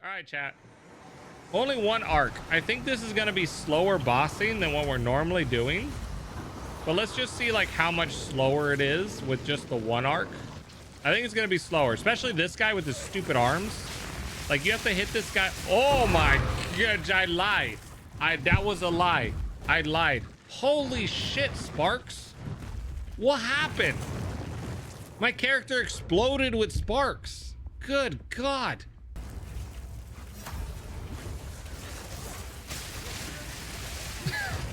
All right, chat. Only one arc. I think this is going to be slower bossing than what we're normally doing. But let's just see like how much slower it is with just the one arc. I think it's going to be slower, especially this guy with his stupid arms. Like you have to hit this guy. Oh my God, I lied. That was a lie. I lied. Holy shit, Sparks. What happened? My character exploded with sparks. Good God.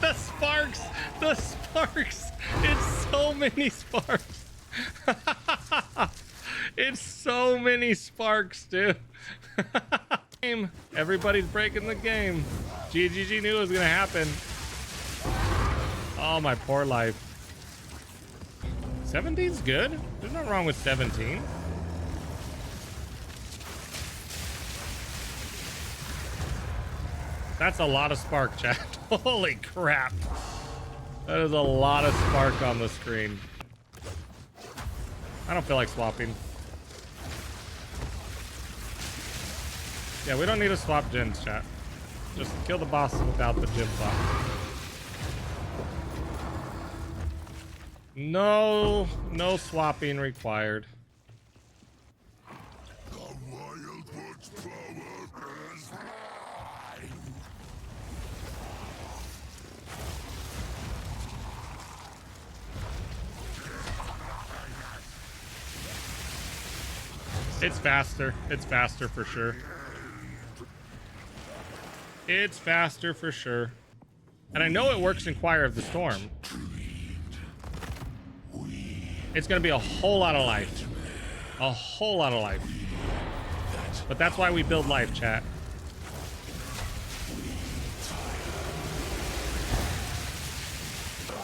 The sparks. It's so many sparks. It's so many sparks, dude. Everybody's breaking the game. GGG knew it was gonna happen. Oh, my poor life. 17's good. There's nothing wrong with 17. That's a lot of spark, chat. Holy crap. That is a lot of spark on the screen. I don't feel like swapping. Yeah, we don't need to swap gens, chat. Just kill the boss without the gen swap. No swapping required. It's faster. It's faster for sure. It's faster for sure. And I know it works in Choir of the Storm. It's gonna be a whole lot of life. A whole lot of life. But that's why we build life, chat.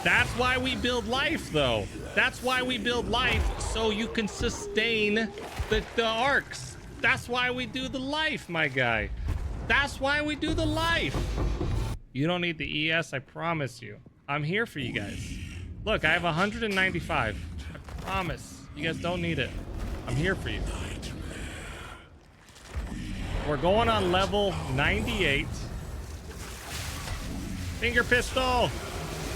That's why we build life, though. That's why we build life, so you can sustain the arcs. That's why we do the life, my guy. That's why we do the life. You don't need the ES, I promise you. I'm here for you guys. Look, I have 195. I promise. You guys don't need it. I'm here for you. We're going on level 98. Finger pistol.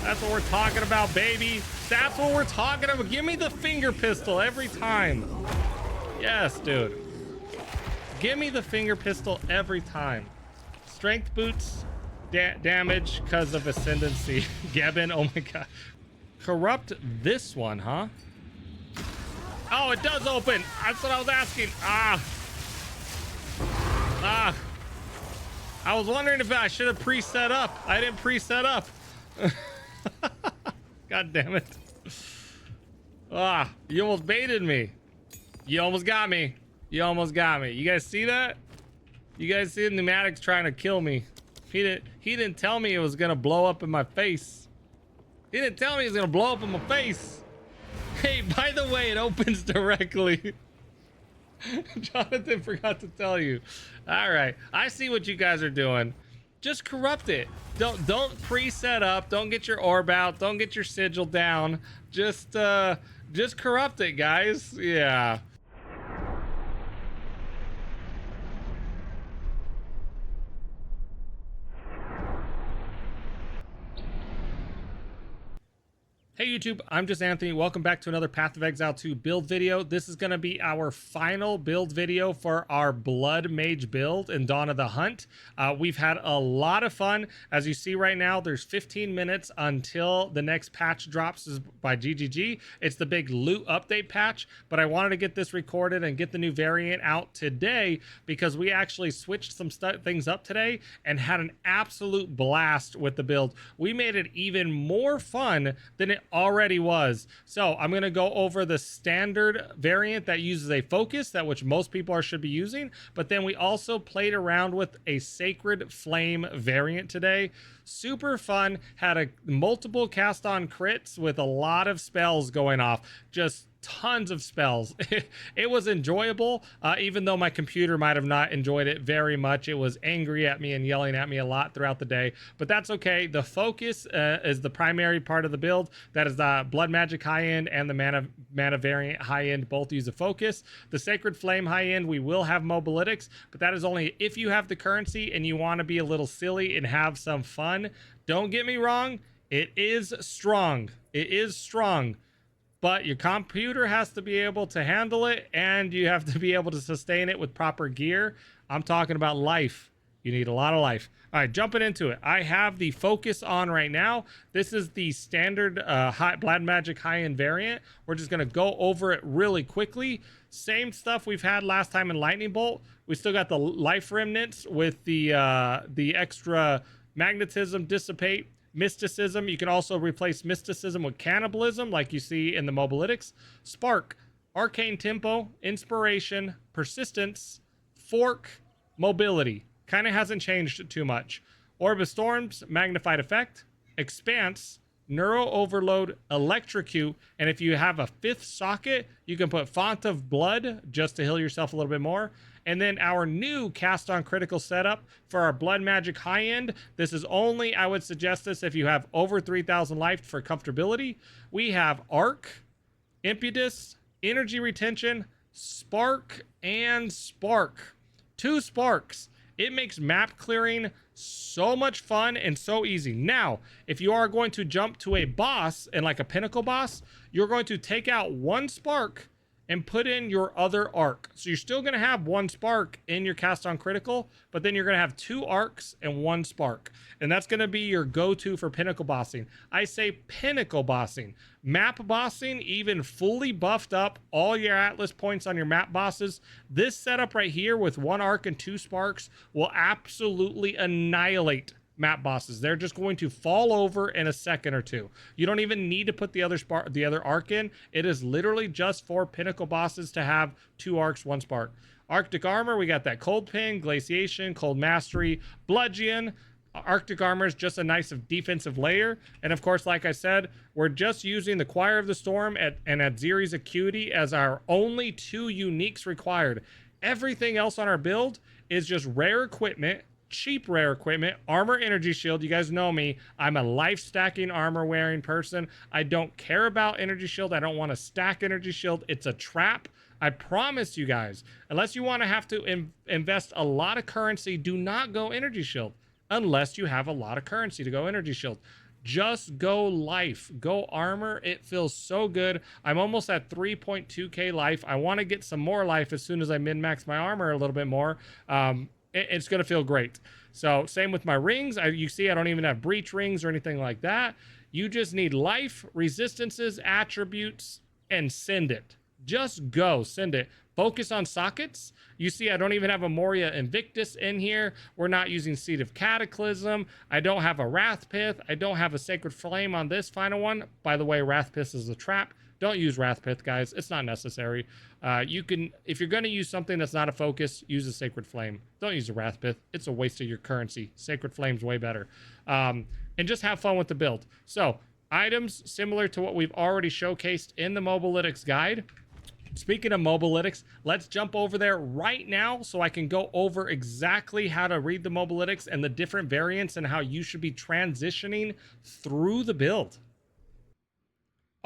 That's what we're talking about, baby. That's what we're talking about. Give me the finger pistol every time. Yes, dude. Give me the finger pistol every time. Strength boots, damage because of ascendancy. Gebbin, oh my God. Corrupt this one, huh? Oh, it does open. That's what I was asking. I was wondering if I should have pre-set up. I didn't pre-set up. God damn it. You almost baited me. You almost got me. You almost got me. You guys see that? You guys see the pneumatics trying to kill me. He didn't tell me it was gonna blow up in my face. He didn't tell me it was gonna blow up in my face. Hey, by the way, it opens directly. Jonathan forgot to tell you. All right, I see what you guys are doing. Just corrupt it. Don't pre-set up. Don't get your orb out. Don't get your sigil down. Just corrupt it, guys. Yeah. Hey YouTube, I'm just Anthony. Welcome back to another Path of Exile 2 build video. This is going to be our final build video for our Blood Mage build in Dawn of the Hunt. We've had a lot of fun. As you see right now, there's 15 minutes until the next patch drops by GGG. It's the big loot update patch, but I wanted to get this recorded and get the new variant out today because we actually switched some things up today and had an absolute blast with the build. We made it even more fun than it already was. So I'm going to go over the standard variant that uses a focus, that which most people should be using, but then we also played around with a Sacred Flame variant today. Super fun. Had multiple cast on crits with a lot of spells going off. Just tons of spells. It was enjoyable, even though my computer might have not enjoyed it very much. It was angry at me and yelling at me a lot throughout the day, but that's okay. The focus is the primary part of the build. That is the Blood Magic high end and the mana variant high end both use a focus. The Sacred Flame high end, we will have Mobalytics, but that is only if you have the currency and you want to be a little silly and have some fun. Don't get me wrong, it is strong. It is strong. But your computer has to be able to handle it, and you have to be able to sustain it with proper gear. I'm talking about life. You need a lot of life. All right, jumping into it. I have the focus on right now. This is the standard Blood Magic high-end variant. We're just going to go over it really quickly. Same stuff we've had last time in Lightning Bolt. We still got the life remnants with the extra magnetism, dissipate, mysticism. You can also replace mysticism with cannibalism like you see in the Mobalytics. Spark, arcane tempo, inspiration, persistence, fork, mobility. Kind of hasn't changed too much. Orb of Storms, magnified effect, expanse, neuro overload, electrocute, and if you have a 5th socket, you can put Font of Blood just to heal yourself a little bit more. And then our new cast on critical setup for our Blood Magic high end. This is only, I would suggest this if you have over 3,000 life for comfortability. We have Arc, Impetus, Energy Retention, Spark, and Spark. 2 sparks. It makes map clearing so much fun and so easy. Now, if you are going to jump to a boss and like a pinnacle boss, you're going to take out 1 spark and put in your other arc. So you're still going to have 1 spark in your cast on critical, but then you're going to have 2 arcs and 1 spark. And that's going to be your go-to for pinnacle bossing. I say pinnacle bossing. Map bossing, even fully buffed up all your Atlas points on your map bosses. This setup right here with 1 arc and 2 sparks will absolutely annihilate map bosses. They're just going to fall over in a second or two. You don't even need to put the other arc in. It is literally just for pinnacle bosses to have 2 arcs, 1 spark. Arctic armor, we got that cold pin, glaciation, cold mastery, bludgeon. Arctic armor is just a nice defensive layer. And of course, like I said, we're just using the Choir of the Storm and Adziri's Acuity as our only 2 uniques required. Everything else on our build is just rare equipment, cheap rare equipment, armor, energy shield. You guys know me. I'm a life stacking armor wearing person. I don't care about energy shield. I don't want to stack energy shield. It's a trap. I promise you guys, unless you want to have to invest a lot of currency, do not go energy shield unless you have a lot of currency to go energy shield. Just go life, go armor. It feels so good. I'm almost at 3.2k life. I want to get some more life as soon as I min-max my armor a little bit more. It's going to feel great. So same with my rings. You see, I don't even have breach rings or anything like that. You just need life, resistances, attributes, and send it. Just go, send it. Focus on sockets. You see, I don't even have a Moria Invictus in here. We're not using Seed of Cataclysm. I don't have a Wrathpith. I don't have a Sacred Flame on this final one. By the way, Wrathpith is a trap. Don't use Wrathpith, guys. It's not necessary. You can, if you're going to use something that's not a focus, use a Sacred Flame. Don't use a Wrathpith. It's a waste of your currency. Sacred Flame's way better. And just have fun with the build. So, items similar to what we've already showcased in the Mobalytics guide. Speaking of Mobalytics, let's jump over there right now so I can go over exactly how to read the Mobalytics and the different variants and how you should be transitioning through the build.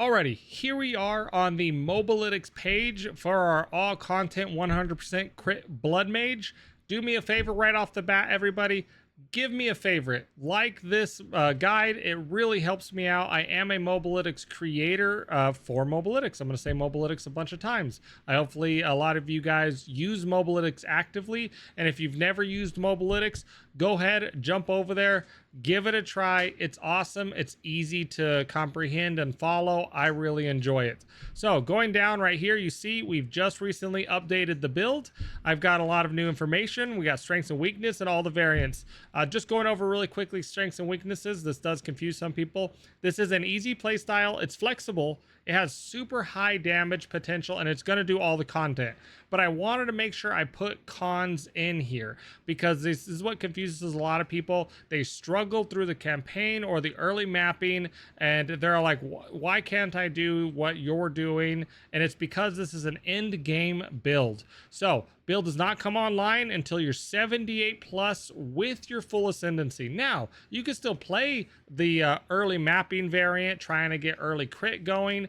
Alrighty, here we are on the Mobalytics page for our all content 100% crit Blood Mage. Do me a favor right off the bat, everybody. Give me a favorite. Like this guide. It really helps me out. I am a Mobalytics creator for Mobalytics. I'm going to say Mobalytics a bunch of times. Hopefully a lot of you guys use Mobalytics actively. And if you've never used Mobalytics, go ahead, jump over there, give it a try. It's awesome. It's easy to comprehend and follow. I really enjoy it. So going down right here, you see we've just recently updated the build. I've got a lot of new information. We got strengths and weakness and all the variants. Just going over really quickly strengths and weaknesses. This does confuse some people. This is an easy play style. It's flexible. It has super high damage potential, and it's going to do all the content. But I wanted to make sure I put cons in here because this is what confuses a lot of people. They struggle struggled through the campaign or the early mapping, and they're like, why can't I do what you're doing? And it's because this is an end game build. So build does not come online until you're 78 plus with your full ascendancy. Now, you can still play the early mapping variant, trying to get early crit going.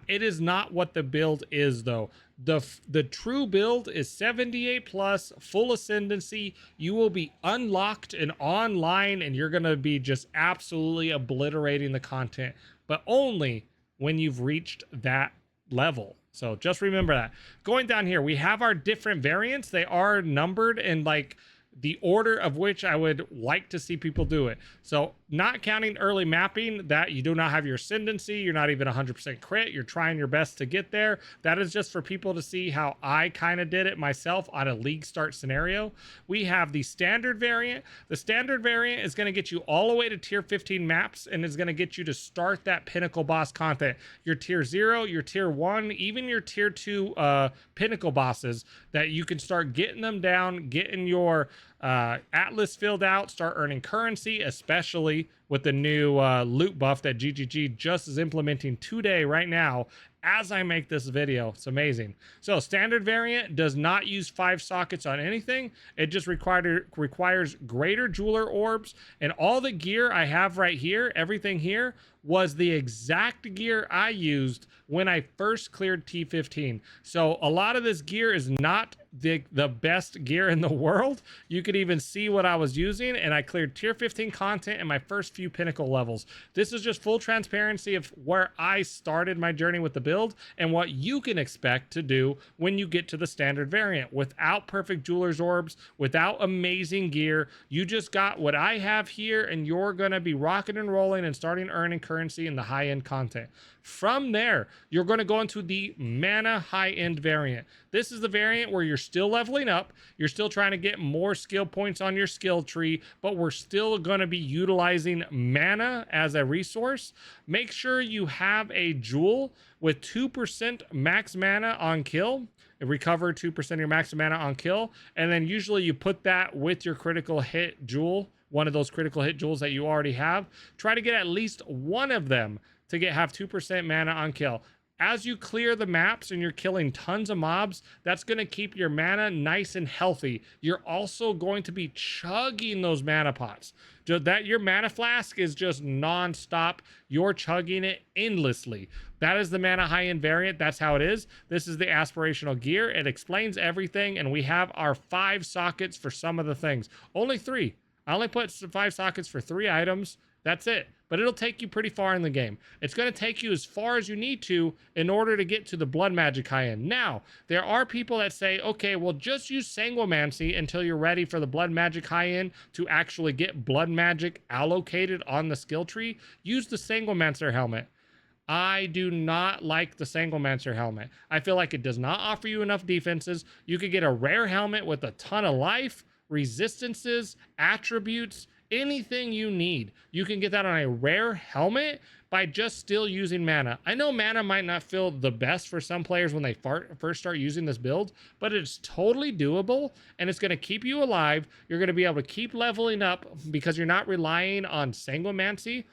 It is not what the build is, though. The true build is 78 plus, full ascendancy. You will be unlocked and online, and you're going to be just absolutely obliterating the content, but only when you've reached that level. So just remember that. Going down here, we have our different variants. They are numbered in like the order of which I would like to see people do it. So not counting early mapping, that you do not have your ascendancy, you're not even 100% crit, you're trying your best to get there. That is just for people to see how I kind of did it myself on a league start scenario. We have the standard variant. The standard variant is going to get you all the way to tier 15 maps and is going to get you to start that pinnacle boss content. Your tier 0, your tier 1, even your tier 2 pinnacle bosses, that you can start getting them down, getting your Atlas filled out, start earning currency, especially with the new loot buff that GGG just is implementing today, right now, as I make this video. It's amazing. So standard variant does not use 5 sockets on anything. It just requires greater jeweler orbs, and all the gear I have right here, everything here, was the exact gear I used when I first cleared T15. So a lot of this gear is not the best gear in the world. You could even see what I was using, and I cleared tier 15 content in my first few pinnacle levels. This is just full transparency of where I started my journey with the build and what you can expect to do when you get to the standard variant. Without perfect jeweler's orbs, without amazing gear, you just got what I have here, and you're gonna be rocking and rolling and starting earning currency in the high-end content. From there, you're going to go into the mana high-end variant. This is the variant where you're still leveling up, you're still trying to get more skill points on your skill tree, but we're still going to be utilizing mana as a resource. Make sure you have a jewel with 2% max mana on kill. Recover 2% of your max mana on kill, and then usually you put that with your critical hit jewel, one of those critical hit jewels that you already have. Try to get at least one of them to have 2% mana on kill. As you clear the maps and you're killing tons of mobs, that's going to keep your mana nice and healthy. You're also going to be chugging those mana pots. That your mana flask is just non-stop. You're chugging it endlessly. That is the mana high-end variant. That's how it is. This is the aspirational gear. It explains everything, and we have our 5 sockets for some of the things. Only 3. I only put 5 sockets for 3 items. That's it. But it'll take you pretty far in the game. It's going to take you as far as you need to in order to get to the blood magic high-end. Now, there are people that say, okay, well, just use sanguimancy until you're ready for the blood magic high-end to actually get blood magic allocated on the skill tree. Use the sanguimancer helmet. I do not like the Sanguimancer helmet. I feel like it does not offer you enough defenses. You could get a rare helmet with a ton of life, resistances, attributes, anything you need. You can get that on a rare helmet by just still using mana. I know mana might not feel the best for some players when they first start using this build, but it's totally doable, and it's going to keep you alive. You're going to be able to keep leveling up because you're not relying on Sanguimancy.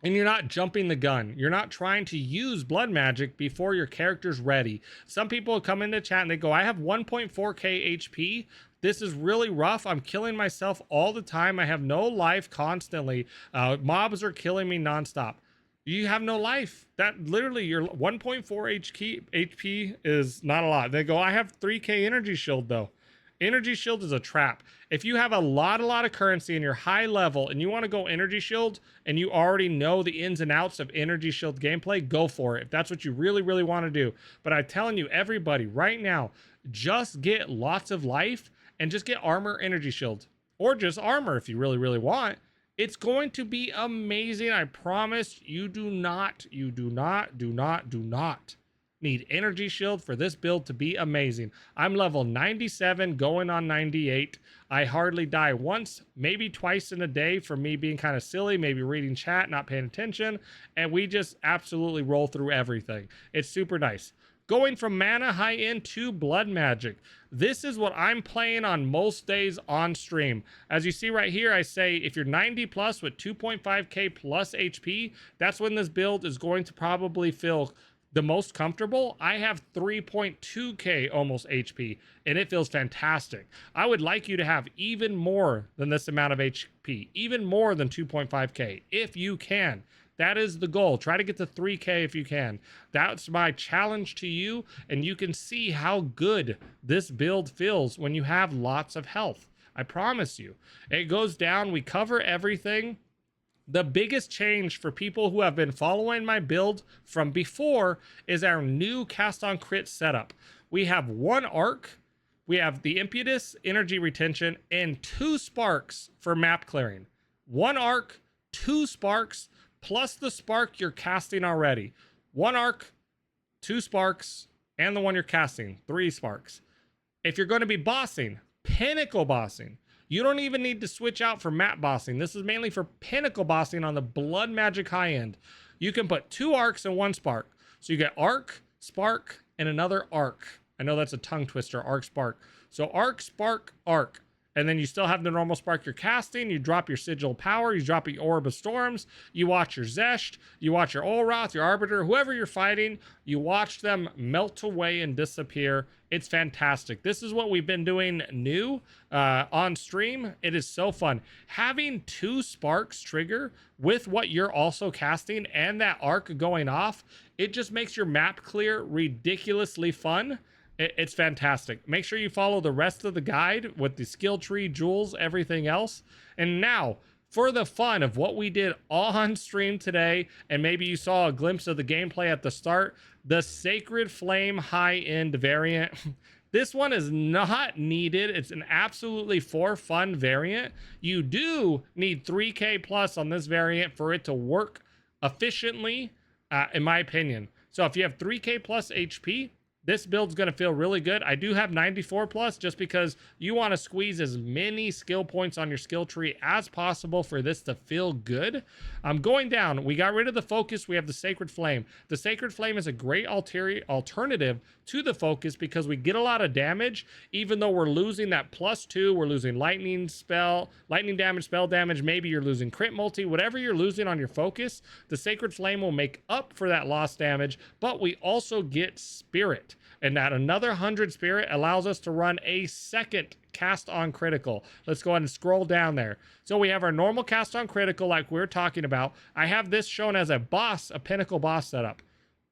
And you're not jumping the gun. You're not trying to use blood magic before your character's ready. Some people come into chat and they go, I have 1.4k HP. This is really rough. I'm killing myself all the time. I have no life constantly. Mobs are killing me nonstop. You have no life. That literally, your 1.4 HP is not a lot. They go, I have 3k energy shield though. Energy shield is a trap. If you have a lot of currency and you're high level and you want to go energy shield and you already know the ins and outs of energy shield gameplay, go for it. If that's what you really want to do. But I'm telling you, everybody right now, just get lots of life and just get armor energy shield, or just armor if you really want. It's going to be amazing. I promise. You do not need energy shield for this build to be amazing. I'm level 97 going on 98. I hardly die once, maybe twice in a day for me being kind of silly, maybe reading chat, not paying attention, and we just absolutely roll through everything. It's super nice. going from mana high end to blood magic. This is what I'm playing on most days on stream. As you see right here, I say if you're 90 plus with 2.5k plus HP, that's when this build is going to probably feel the most comfortable. I have 3.2k almost HP, and it feels fantastic. I would like you to have even more than this amount of HP, even more than 2.5k, if you can. That is the goal. Try to get to 3k if you can. That's my challenge to you, and you can see how good this build feels when you have lots of health. I promise you. It goes down. We cover everything. The biggest change for people who have been following my build from before is our new cast on crit setup. We have one arc, we have the impetus, energy retention, and 2 sparks for map clearing. One arc, 2 sparks, plus the spark you're casting already. One arc, 2 sparks, and the one you're casting, 3 sparks. If you're going to be bossing, pinnacle bossing, you don't even need to switch out for map bossing. This is mainly for pinnacle bossing on the blood magic high end. You can put 2 arcs and 1 spark. So you get arc, spark, and another arc. I know that's a tongue twister, arc, spark. So arc, spark, arc. And then you still have the normal spark you're casting. You drop your sigil power. You drop your orb of storms. You watch your Zesht. You watch your Olroth, your Arbiter, whoever you're fighting. You watch them melt away and disappear. It's fantastic. This is what we've been doing new on stream. It is so fun. Having 2 sparks trigger with what you're also casting and that arc going off, it just makes your map clear ridiculously fun. It's fantastic. Make sure you follow the rest of the guide with the skill tree, jewels, everything else. And now, for the fun of what we did on stream today, and maybe you saw a glimpse of the gameplay at the start, the Sacred Flame high-end variant. This one is not needed. It's an absolutely for fun variant. You do need 3k plus on this variant for it to work efficiently, in my opinion. So if you have 3k plus HP, this build's going to feel really good. I do have 94 plus just because you want to squeeze as many skill points on your skill tree as possible for this to feel good. I'm going down. We got rid of the focus. We have the Sacred Flame. The Sacred Flame is a great alternative to the focus because we get a lot of damage, even though we're losing that +2. We're losing lightning damage, spell damage. Maybe you're losing crit multi. Whatever you're losing on your focus, the Sacred Flame will make up for that lost damage, but we also get Spirit. And that another 100 spirit allows us to run a second cast on critical. Let's go ahead and scroll down there. So we have our normal cast on critical like we were talking about. I have this shown as a boss, a pinnacle boss setup.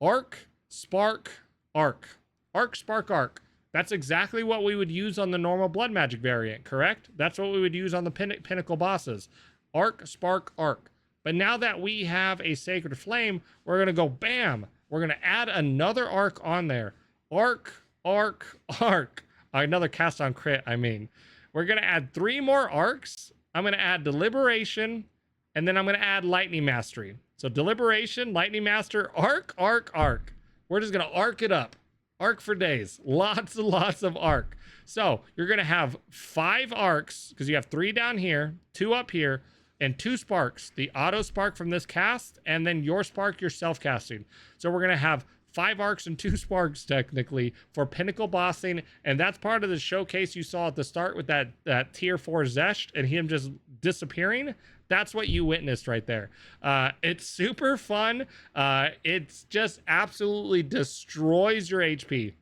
Arc, spark, arc. Arc, spark, arc. That's exactly what we would use on the normal blood magic variant, correct? That's what we would use on the pinnacle bosses. Arc, spark, arc. But now that we have a Sacred Flame, we're going to go bam. We're going to add another arc on there. Arc, arc, arc. Another cast on crit, I mean. We're going to add 3 more arcs. I'm going to add Deliberation, and then I'm going to add Lightning Mastery. So Deliberation, Lightning Master, arc, arc, arc. We're just going to arc it up. Arc for days. Lots and lots of arc. So you're going to have 5 arcs, because you have 3 down here, 2 up here, and 2 sparks. The auto spark from this cast, and then your spark, your self-casting. So we're going to have 5 arcs and 2 sparks technically for pinnacle bossing, and that's part of the showcase you saw at the start with that tier 4 Zesht and him just disappearing. That's what you witnessed right there. It's super fun. It's just absolutely destroys your HP.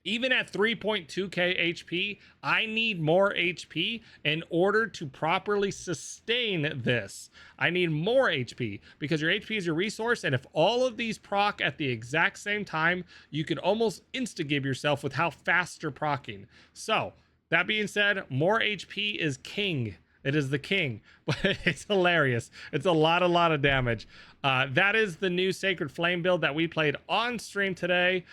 Even at 3.2k HP, I need more HP in order to properly sustain this. I need more HP because your HP is your resource, and if all of these proc at the exact same time, you can almost insta-give yourself with how fast you're procking. So, that being said, more HP is king. It is the king, but it's hilarious. It's a lot of damage. That is the new Sacred Flame build that we played on stream today.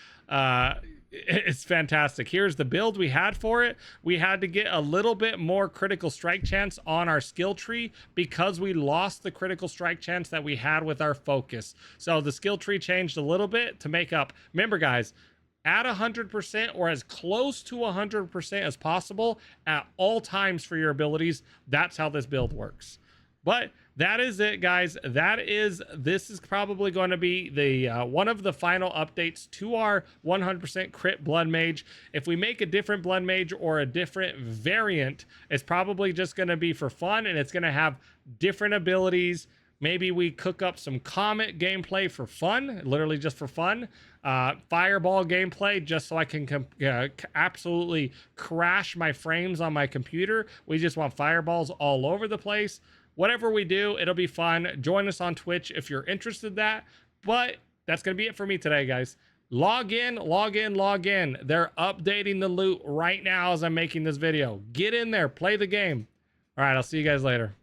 It's fantastic. Here's the build we had for it. We had to get a little bit more critical strike chance on our skill tree because we lost the critical strike chance that we had with our focus. So the skill tree changed a little bit to make up. Remember, guys, at 100% or as close to 100% as possible at all times for your abilities. That's how this build works. But that is it, guys. This is probably going to be the one of the final updates to our 100% crit blood mage. If we make a different blood mage or a different variant, it's probably just going to be for fun, and it's going to have different abilities. Maybe we cook up some Comet gameplay for fun, literally just for fun. Fireball gameplay, just so I can absolutely crash my frames on my computer. We just want fireballs all over the place. Whatever we do, it'll be fun. Join us on Twitch if you're interested in that. But that's going to be it for me today, guys. Log in, log in, log in. They're updating the loot right now as I'm making this video. Get in there, play the game. All right, I'll see you guys later.